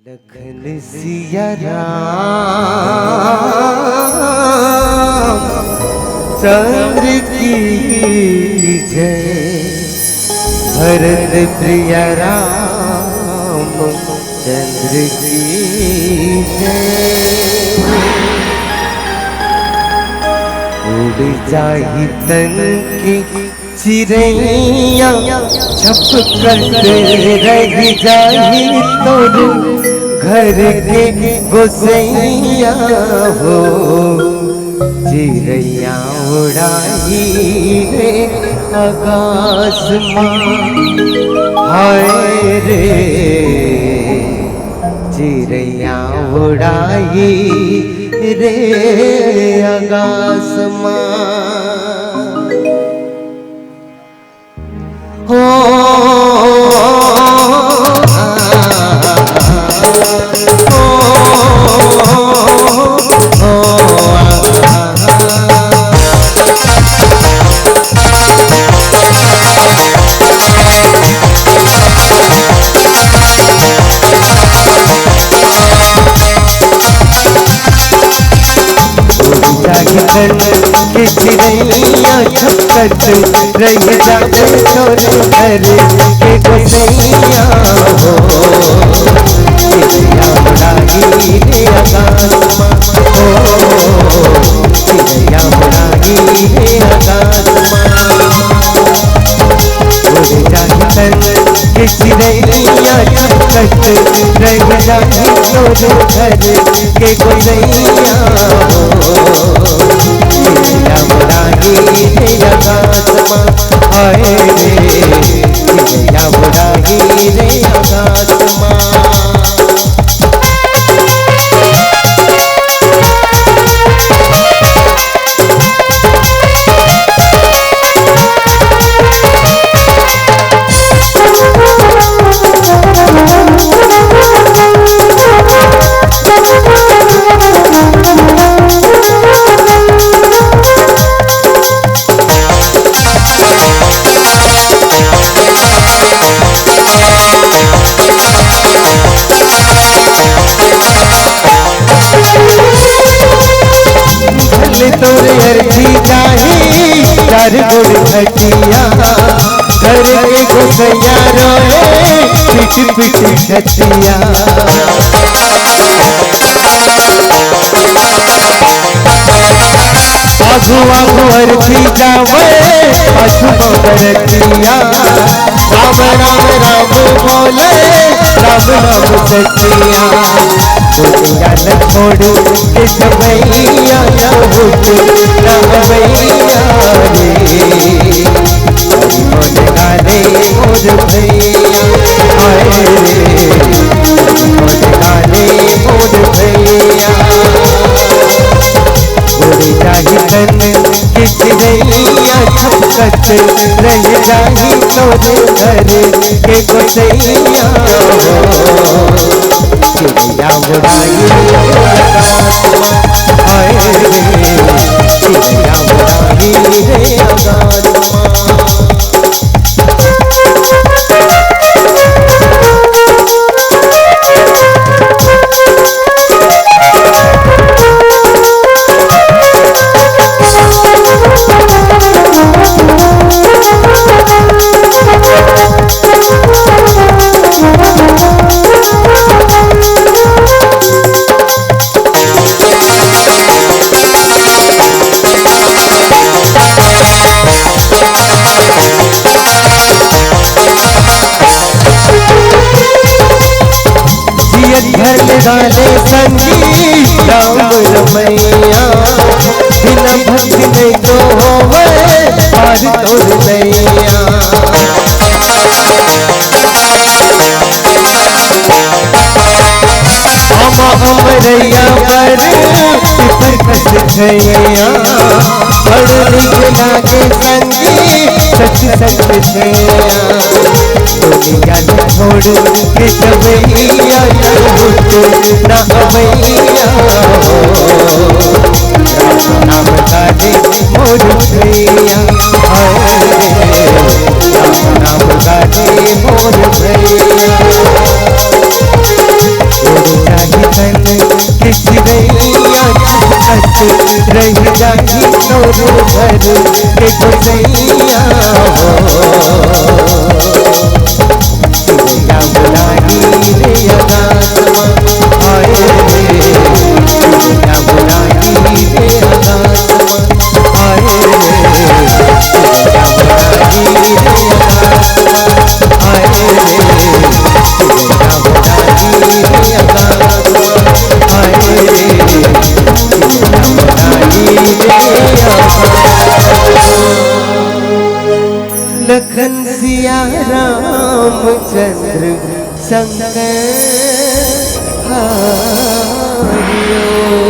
लखन सिया राम चंद्र की जय, भरत प्रिय राम चंद्र की जय। उड़ जाही तन की चिड़ैया छप कर रह जाही तोर घर के गोसैया हो। चिड़ैया उड़ाई रे आकाश मां, हाय रे चिड़ैया उड़ाई रे आकाश मां। हो चिड़ैया छपकत रह जाए तोर घर के गोसैया हो। चिड़ैया उड़ाई रे आकाश मां, हो चिड़ैया उड़ाई रे आकाश मां। उड़ जाए तन के चिड़ैया छपकत रह जाए तोर घर के गोसैया हो। चिड़ैया उड़ाई रे आकाश मां, हाय रे चिड़ैया उड़ाई रे आकाश मां। तोरे अर्जी जाही चार गुड़ खटिया, घर के गोसैया रोए पिट पिट छतिया। आगू आगू अर्जी जावे पाछू बरतिया, राम राम राम बोले राम राम सतिया। गोलियां न छोड़ू के सबैया भैया रे, मोर गाले मोर भैया, हाय रे मोर गाले मोर भैया। उड़ जाही तन की चिड़ैया छपकत रह जाही तोर घर के गोसैया हो। चिड़ैया उड़ाई आकाश मां, हाय रे चिड़ैया उड़ाई रे आकाश मां। गाले संगी राम रमैया, बिना भक्ति नहीं तो होवे पार तोर नैया। अमा अमरैया पर पिपर कस छैया, पढ़ लिख लागे संगी सच सच छैया। दुनिया न छोड़ के सबैया ना भैया हो। राम नाम गाले मोर भैया, हाय रे राम नाम गाले मोर भैया। बिराही तोर भर के गुसैया हो चिड़ैया बुलाही रे आकाशमा आए रे चिड़ैया बुलाही रे आकाशमा आए रे चिड़ैया बुलाही रे आकाशमा आए रे चिड़ैया बुलाही रे आकाशमा आए रे लखन सिया रामचंद्र शंकर हरिओम।